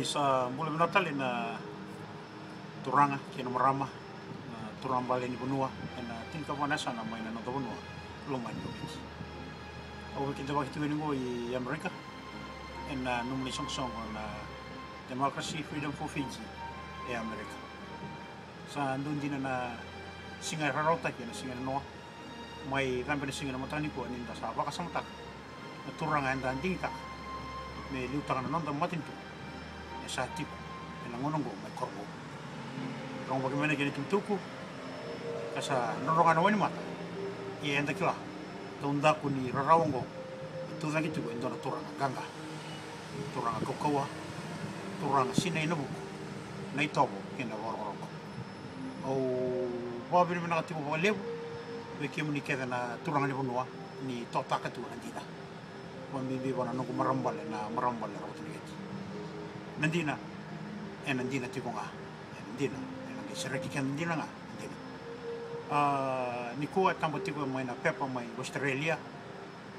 sa mula minatali na turanga kina marama na turang bale ni bunua na tinka wanasa na mai na no bunua longan no bit o kita bakit wingo I America na numni song na democracy freedom for Fiji America sa andun din na singa rarota kina singa no mai rampe singa na matani ko ninda sa baka samtak na turanga anda dingta me lutang na nonda matin tu sa tipo na ngonongo mai korbo rong bagaimana gini tuku kasa norongan wani mata I enda kila tonda ku ni rarawongo itu lagi tu endo turanga ganga turanga kokowa turanga sinai no buku na itobo kina wororoko o wabiri mana tipo lewu we kemuni keda na turanga ni bunua ni totaka tu andina wambibi wana nongo marambale na marambale rotni nandina nandina tikonga nandina ngi sereki kan nandina nga nandina ni ko tambo tiko mai na pepa mai Australia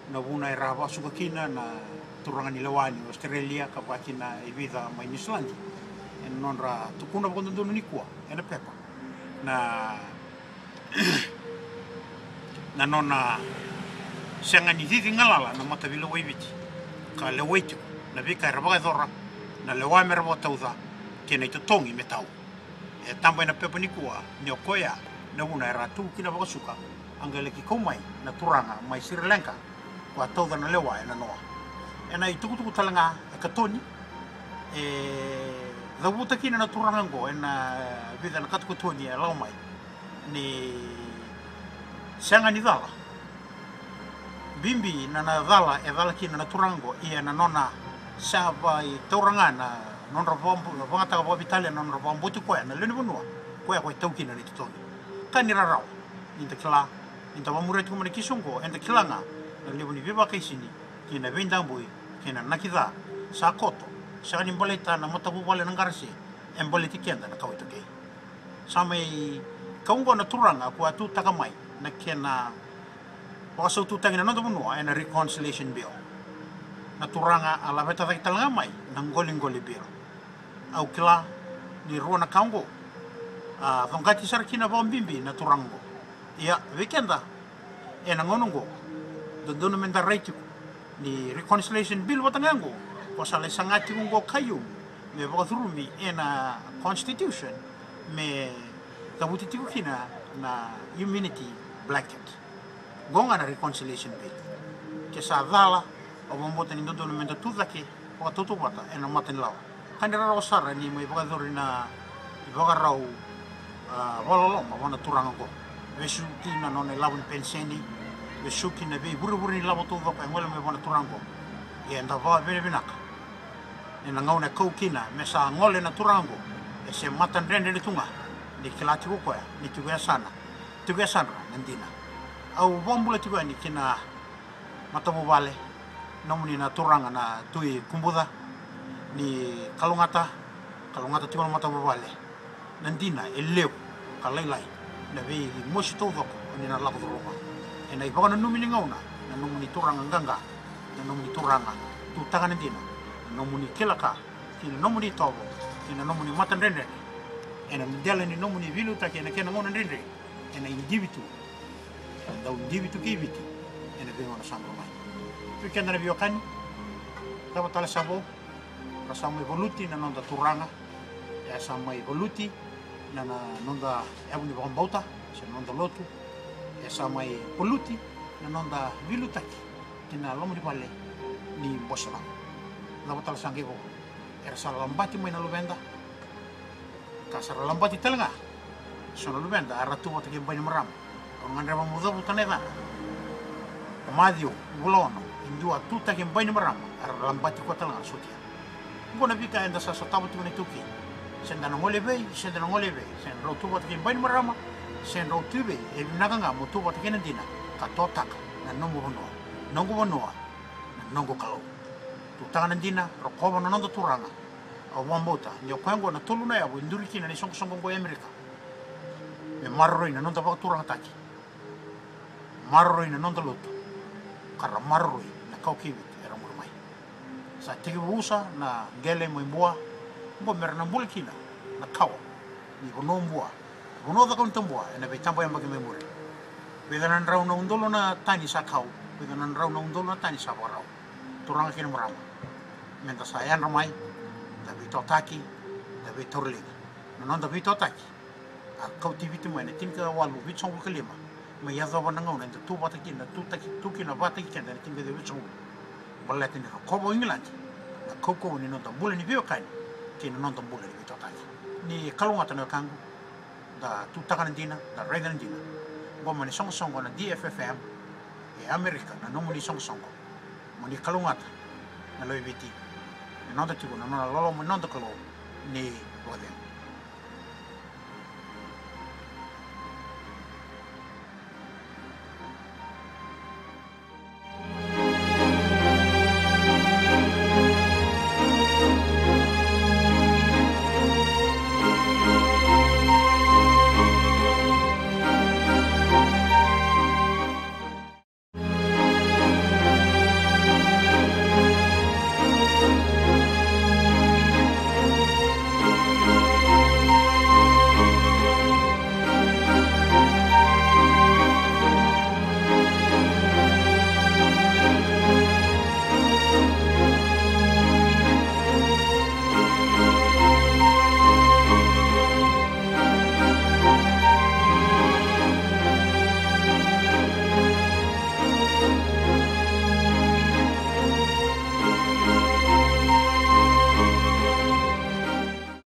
na una rava sugakina na turanga ni lawani Australia kapakina ibida mai New Zealand nonra tukuna bondo ni ko ena pepa na na nona senga ni hithi ngalala na matavilo waiviti ka le waitu na vika rabaga dora na le wa merbo tauza kena ito tongi metau e tamba na pepa ni kua ni okoya na una era tu kina bakasuka angele ki komai na turanga mai Sri Lanka kwa tauza na lewa na noa ena itukutuku talanga e katoni e dabuta kina na turanga ngo ena vida na katukutoni e lau mai ni senga ni dala bimbi na dala e dala kina na turango ia na nona saba I tauranga na nonra bombo vangata bo Italia nonra bombo tu ko na leni bunua ko ya ko taukina ni toni kanira raw inta kala inta mamure tu mani kisungo enda kilanga na lebuni viva kaisini kina bindambui kina nakida sakoto sa ni boleta na matabu bole nangarasi emboleti kenda na kawito ke samai kaungo na turanga ko atu takamai na kena Paso tu tangina no bunua ena reconciliation bill na turanga ala beta vai talanga mai nang goling-goli bill au kila ni ruana kaungo vangati sarkina bombimbi na turango ia weekenda ena ngonongo dono menda right ni reconciliation bill watangango posale sangati ngo kayu me bothurumi ena constitution me tabuti tikina na immunity blanket gonga na reconciliation bill ke sa dala o bombota ni dono menda tudaki o tutu bata ena maten lawa kanira rosara ni mai bagadori na ibagarau vololo ma wana turanga ko vesu tina non lawan penseni vesu kina be buru-buru ni labo tuva ko ngole me wana turango e enda va bene binaka ena ngauna koukina me sa ngole na turango e se matan rende ni tunga ni kilati ko ya ni tuga sana nandina au bombula tiga ni kina matamu vale nomuni na turanga na tui kumbuda ni kalungata tiga matamu vale nandina eleu kalailai na ve moshi todo ni na lako roma ena ibana numini ngauna na nomuni turanga nganga na nomuni turanga tu tanga nandina nomuni kelaka kina nomuni tobo kina nomuni matan rende ena ndela ni nomuni vilu ta kina ngona rende ena individu da individu kibiti ena vengono sambro mai perché andare via cani da tale sabo rasamo evoluti na nonda turanga e sama evoluti na nonda ebuni bombauta se nonda lotu e sama evoluti na nonda vilutaki kina lomo di palle ni bosala da tale sangevo era sala lambati mai na luvenda kasara lambati telanga sono luvenda aratu wata ke bani maram ngandra muda butaneda madio bulono indua tuta ke bani maram ar lambati kota lang sotia ngona bika enda sa tabu tu ni tuki senda ngole be sen ro tu wata ke bani maram sen ro tu be e naganga mo tu wata ke ndina ka totak na nongo bonoa nongo kalau tu tangan ndina ro ko bono nondo turanga o wambota nyo kwango na toluna ya induri kina ni songo go America me marro ina non tava turanga taki marro ina non lotu kara marro na kauki era murmai sa tiki busa na gele mo mbua Bo mer na bulkina na kawa ni bono mbua bono da kon tambua ena be tambo yamba ke memori weda nan rau na undolo na tani sa kau weda nan rau na undolo na tani sa warau turanga kini marama menta saya ramai da be totaki da be torlinga non da be totaki a kau tiviti mai ne tinka walu bi chongu kelima ma ya zava na ngona tu bata kina tu taki tu kina bata kina tinka de chongu balati ni ko bo england na koko ni non da bula ni bio kai kina non da bula ni totaki ni kalunga tano kangu da tu takanandina da reganandina bo mani song na DFFM e America na no mani song mani kalungata na loibiti non da tigo na lolo non da kalo ni boden